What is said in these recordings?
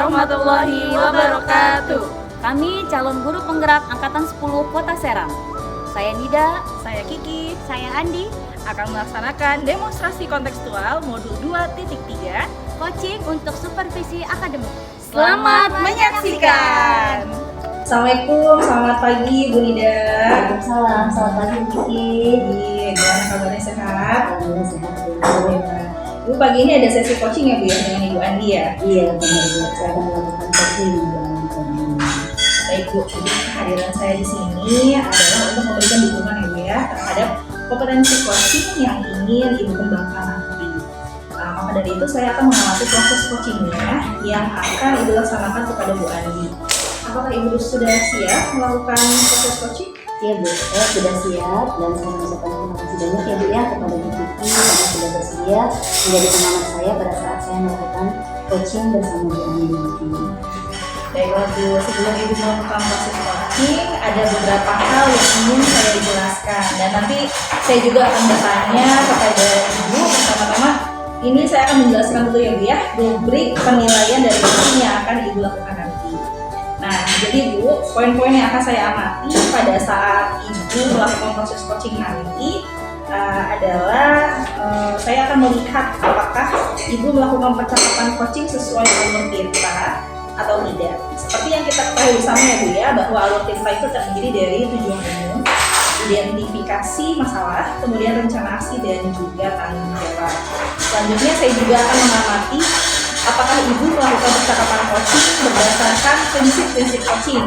warahmatullahi wabarakatuh. Kami calon guru penggerak Angkatan 10 Kota Serang. Saya Nida, Saya Kiki saya Andi, akan melaksanakan demonstrasi kontekstual modul 2.3. coaching untuk supervisi akademik. Selamat menyaksikan. Assalamualaikum, selamat pagi Bu Nida. Waalaikumsalam, selamat pagi Kiki. Gimana kabarnya, sehat? Alhamdulillah sehat Bu. Bu, pagi ini ada sesi coaching ya Bu ya dengan Ibu Andi ya? Iya benar Bu, saya akan melakukan coaching Bu. Baik Bu, jadi kehadiran saya di sini adalah untuk memberikan dukungan ya Bu ya terhadap kompetensi coaching yang ingin Ibu kembangkan nanti. Maka dari itu saya akan mengamati proses coachingnya yang akan Ibu laksanakan kepada Bu Andi. Apakah Ibu sudah siap melakukan proses coaching? Iya Bu, saya sudah siap dan saya mengucapkan terima kasih banyak ya Bu ya kepada Bu Kiki karena sudah bersedia menjadi pengamat saya pada saat saya melakukan coaching bersama Bu Andi nanti. Baiklah Bu, sebelum Ibu melakukan proses coaching, ada beberapa hal yang ingin saya jelaskan dan nanti saya juga akan bertanya kepada Ibu. Pertama-tama, ini saya akan menjelaskan dulu ya Bu ya, rubrik penilaian dari coaching yang akan Ibu lakukan nanti. Nah, jadi Bu, poin-poin yang akan saya amati pada saat Ibu melakukan proses coaching nanti adalah saya akan melihat apakah Ibu melakukan percakapan coaching sesuai alur Tirta atau tidak. Seperti yang kita ketahui bersama ya Bu ya, bahwa alur Tirta itu terdiri dari tujuan umum, identifikasi masalah, kemudian rencana aksi dan juga tanggung jawab. Selanjutnya saya juga akan mengamati apakah Ibu melakukan percakapan coaching berdasarkan prinsip-prinsip coaching.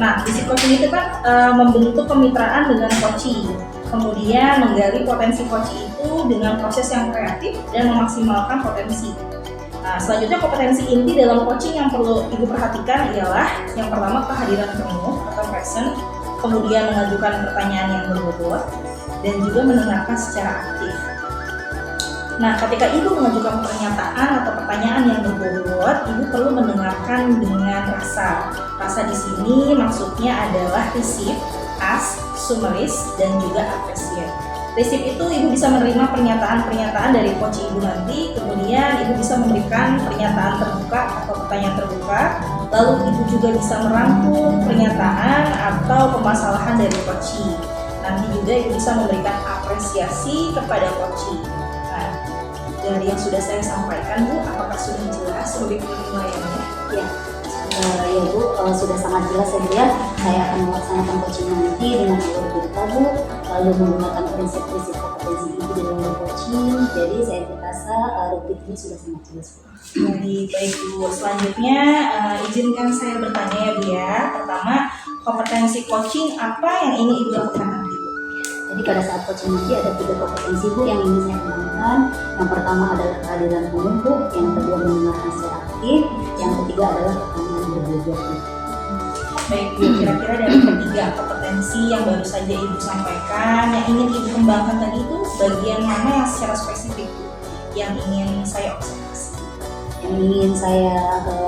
Nah, prinsip coaching itu kan membentuk kemitraan dengan coaching, kemudian menggali potensi coaching itu dengan proses yang kreatif dan memaksimalkan potensi. Nah, selanjutnya kompetensi inti dalam coaching yang perlu Ibu perhatikan ialah yang pertama kehadiran penuh atau present, kemudian mengajukan pertanyaan yang berbobot, dan juga mendengarkan secara aktif. Nah, ketika Ibu mengajukan pernyataan atau pertanyaan yang berbobot, Ibu perlu mendengarkan dengan rasa. Rasa di sini maksudnya adalah receive, ask, summarize, dan juga appreciate. Receive itu Ibu bisa menerima pernyataan-pernyataan dari coach Ibu nanti, kemudian Ibu bisa memberikan pernyataan terbuka atau pertanyaan terbuka, lalu Ibu juga bisa merangkum pernyataan atau permasalahan dari coach. Nanti juga Ibu bisa memberikan apresiasi kepada coach. Nah, dari yang sudah saya sampaikan Bu, apakah sudah jelas rubrik penilaiannya? Ya Bu, sudah sangat jelas ya Bu ya. Saya akan melaksanakan coaching nanti dengan alur Tirta Bu, lalu menggunakan prinsip-prinsip kompetensi Ibu di dalam coaching. Jadi saya merasa rubrik ini sudah sangat jelas Bu. Baik Bu, selanjutnya izinkan saya bertanya ya Bu ya. Pertama, kompetensi coaching apa yang ingin Ibu lakukan nanti Bu? Jadi pada saat coaching nanti ada 3 kompetensi Bu yang ingin saya kembangkan. Yang pertama adalah kehadiran umum Bu, yang kedua mendengarkan secara aktif, yang ketiga adalah pertanyaan berbobot Bu. Baik Bu, kira-kira dari ketiga kompetensi yang baru saja Ibu sampaikan, yang ingin Ibu kembangkan tadi itu bagian mana yang secara spesifik Bu, yang ingin saya observasi? Yang ingin saya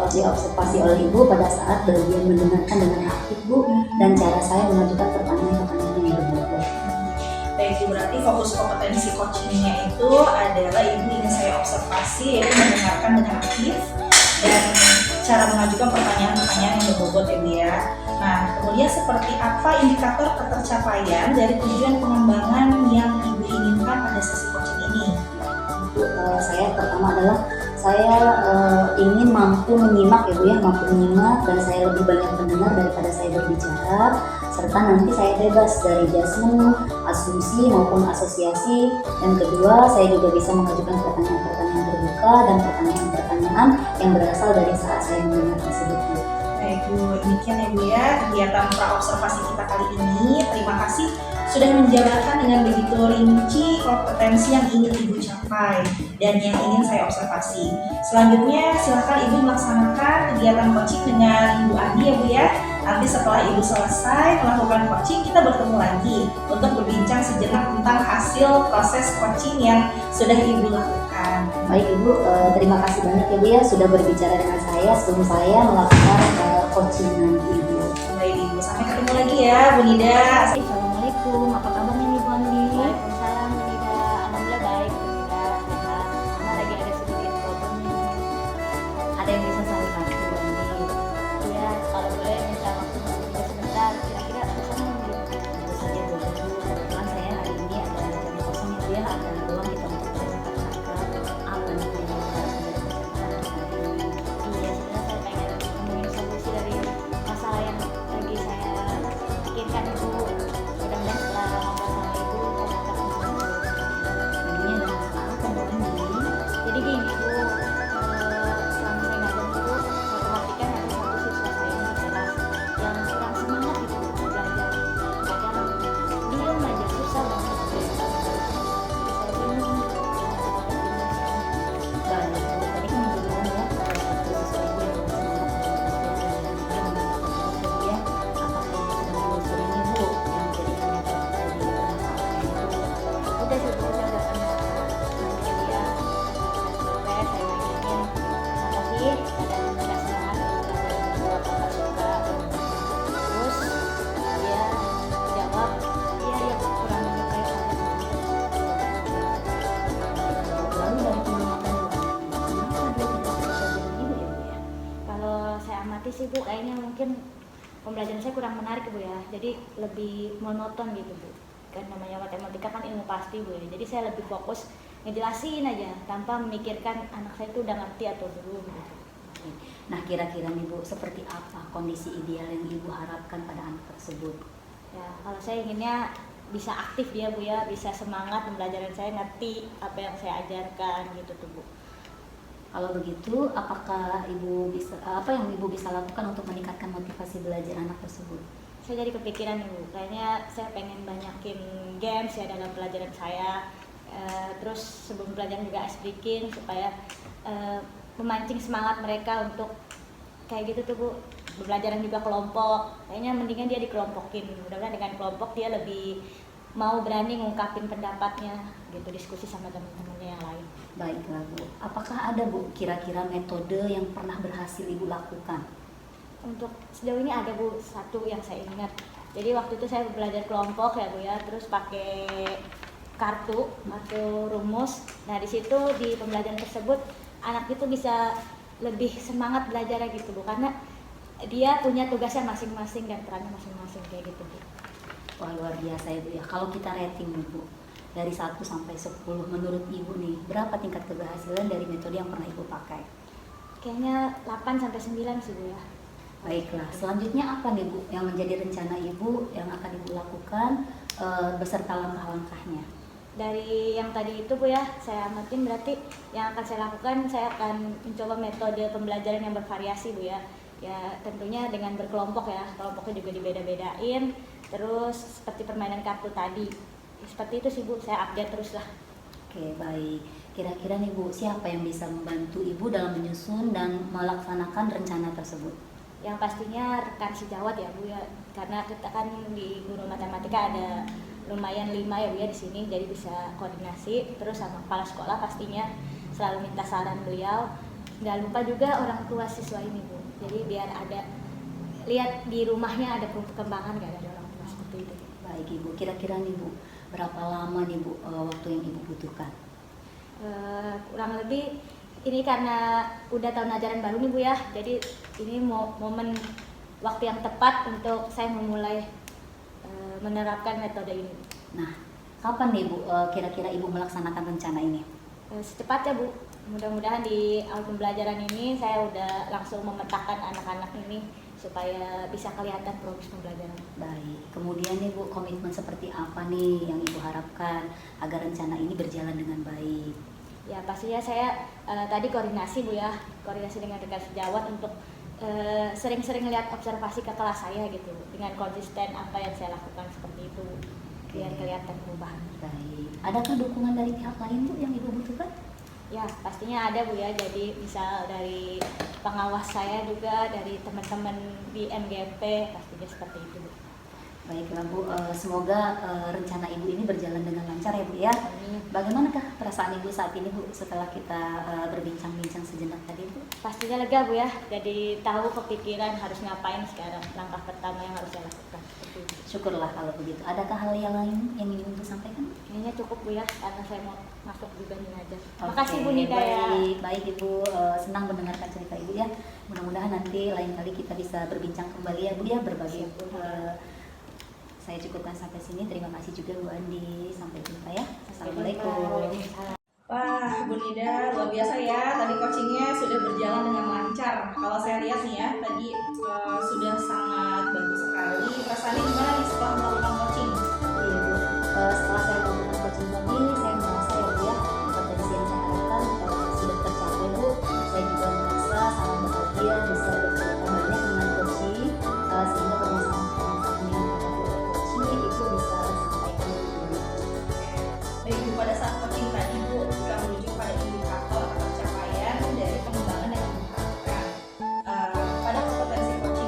diobservasi oleh Ibu pada saat bagian mendengarkan dengan aktif Bu, dan cara saya mengajukan pertanyaan-pertanyaan yang berbobot. Baik Bu, berarti fokus kompetensi coachingnya itu adalah Ibu ingin saya observasi, yaitu mendengarkan dengan aktif dan cara mengajukan pertanyaan-pertanyaan yang berbobot ya Bu ya. Nah, kemudian seperti apa indikator ketercapaian dari tujuan pengembangan yang Ibu inginkan pada sesi coaching ini? Saya pertama adalah saya ingin mampu menyimak ya Bu ya, mampu menyimak dan saya lebih banyak mendengar daripada saya berbicara, serta nanti saya bebas dari judgement, asumsi maupun asosiasi. Dan kedua, saya juga bisa mengajukan pertanyaan-pertanyaan terbuka dan pertanyaan-pertanyaan yang berasal dari saat saya mendengar tersebut Bu. Baik Bu, demikian ya Bu ya kegiatan pra-observasi kita kali ini. Terima kasih sudah menjabarkan dengan begitu rinci kompetensi yang ingin Ibu capai dan yang ingin saya observasi. Selanjutnya silakan Ibu melaksanakan kegiatan coaching dengan Bu Andi ya Bu ya. Nanti setelah Ibu selesai melakukan coaching, kita bertemu lagi untuk berbincang sejenak tentang hasil proses coaching yang sudah Ibu lakukan. Baik Ibu, terima kasih banyak ya Bu ya sudah berbicara dengan saya sebelum saya melakukan coaching nanti Ibu. Baik Ibu, sampai ketemu lagi ya Bu Nida. Assalamualaikum, apa kabarnya nih Bu Andi? Waalaikumsalam Bu Nida, alhamdulillah baik Bu Nida, sehat. Cuma lagi ada sedikit problem nih. Ada yang bisa saya bantu? sih Bu, kayaknya mungkin pembelajaran saya kurang menarik Bu ya, jadi lebih monoton gitu Bu. Kan namanya matematika kan ilmu pasti Bu ya, jadi saya lebih fokus ngejelasin aja tanpa memikirkan anak saya itu udah ngerti atau belum gitu. Nah, kira-kira nih Bu, seperti apa kondisi ideal yang Ibu harapkan pada anak tersebut? Ya, kalau saya inginnya bisa aktif dia Bu ya, bisa semangat pembelajaran saya, ngerti apa yang saya ajarkan gitu tuh Bu. Kalau begitu, apakah Ibu bisa apa yang Ibu bisa lakukan untuk meningkatkan motivasi belajar anak tersebut? Saya jadi kepikiran nih Bu, kayaknya saya pengen banyakin games ya dalam pelajaran saya. Terus sebelum pelajaran juga ice breaking supaya memancing semangat mereka untuk kayak gitu tuh Bu. Pembelajaran juga kelompok, kayaknya mendingan dia dikelompokin. Mudah-mudahan dengan kelompok dia lebih mau berani ngungkapin pendapatnya gitu, diskusi sama teman-temannya yang lain. Baiklah Bu, apakah ada Bu kira-kira metode yang pernah berhasil Ibu lakukan? Untuk sejauh ini ada Bu, satu yang saya ingat. Jadi waktu itu saya belajar kelompok ya Bu ya, terus pakai kartu atau rumus. Nah di situ di pembelajaran tersebut anak itu bisa lebih semangat belajar gitu Bu, karena dia punya tugasnya masing-masing dan perannya masing-masing kayak gitu Bu. Wah, luar biasa ya Bu ya. Kalau kita rating nih Bu, dari 1 sampai 10 menurut Ibu nih, berapa tingkat keberhasilan dari metode yang pernah Ibu pakai? Kayaknya 8 sampai 9 sih Bu ya. Baiklah, selanjutnya apa nih Bu yang menjadi rencana Ibu yang akan Ibu lakukan beserta langkah-langkahnya? Dari yang tadi itu Bu ya, saya amatin, berarti yang akan saya lakukan, saya akan mencoba metode pembelajaran yang bervariasi Bu ya. Ya tentunya dengan berkelompok ya, kelompoknya juga dibeda-bedain. Terus seperti permainan kartu tadi, seperti itu sih Bu, saya update terus lah. Oke, baik. Kira-kira nih Bu, siapa yang bisa membantu Ibu dalam menyusun dan melaksanakan rencana tersebut? Yang pastinya rekan sejawat ya Bu ya, karena kita kan di guru matematika ada lumayan 5 ya Bu ya di sini, jadi bisa koordinasi. Terus sama kepala sekolah pastinya selalu minta saran beliau. Nggak lupa juga orang tua siswa ini Bu, jadi biar ada lihat di rumahnya ada perkembangan nggak dari orang tua seperti itu. Baik Ibu, kira-kira nih Bu, berapa lama nih Bu waktu yang Ibu butuhkan? Kurang lebih ini karena udah tahun ajaran baru nih Bu ya, jadi ini momen waktu yang tepat untuk saya memulai menerapkan metode ini. Nah, kapan nih Bu kira-kira Ibu melaksanakan rencana ini? Secepatnya Bu, mudah-mudahan di awal pembelajaran ini saya udah langsung memetakan anak-anak ini supaya bisa kelihatan progres pembelajaran. Baik, kemudian nih Bu, komitmen seperti apa nih yang Ibu harapkan agar rencana ini berjalan dengan baik? Ya pastinya saya tadi koordinasi Bu ya, koordinasi dengan rekan sejawat untuk sering-sering lihat observasi ke kelas saya gitu, dengan konsisten apa yang saya lakukan seperti itu biar kelihatan perubahan. Baik, adakah dukungan dari pihak lain Bu yang Ibu butuhkan? Ya pastinya ada Bu ya, jadi misal dari pengawas saya juga, dari teman-teman di MGP, pastinya seperti itu Bu. Baiklah Bu, semoga rencana Ibu ini berjalan dengan lancar ya Bu ya. Bagaimanakah perasaan Ibu saat ini Bu setelah kita berbincang-bincang sejenak tadi Bu? Pastinya lega Bu ya, jadi tahu kepikiran harus ngapain sekarang, langkah pertama yang harus saya lakukan. Seperti itu. Syukurlah kalau begitu. Adakah hal yang lain yang ingin Ibu sampaikan? Kayaknya cukup Bu ya, karena saya mau masuk juga nih aja. Oke, Makasih Bu Nida ya. Baik Ibu, senang mendengarkan cerita Ibu ya. Mudah-mudahan nanti lain kali kita bisa berbincang kembali ya Bu ya, berbagi. Saya cukupkan sampai sini. Terima kasih juga Bu Andi. Sampai jumpa ya. Assalamualaikum. Wah, Bu Nida luar biasa ya. Tadi coachingnya sudah berjalan dengan lancar. Kalau saya lihat nih ya, tadi sudah sangat bagus sekali. Perasaannya gimana nih setelah melakukan coaching? Iya Bu, setelah saya melakukan coaching tadi, saya merasa ya Bu ya, potensi yang saya harapkan sudah tercapai Bu. Saya juga merasa sangat bahagia bisa bekerja banyak dengan coaching, sehingga permasalahan-permasalahan yang dihadapi oleh coaching itu bisa sampaikan ke Bu. Baik Bu, pada saat coaching tadi Bu, kita menuju pada indikator atau capaian dari pengembangan yang Ibu harapkan. Pada kompetensi coaching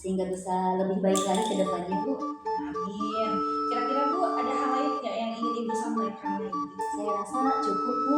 sehingga bisa lebih baik lagi ke depannya Bu. Amin. Kira-kira Bu ada hal lain nggak yang ingin Ibu sampaikan lagi? Saya rasa cukup Bu,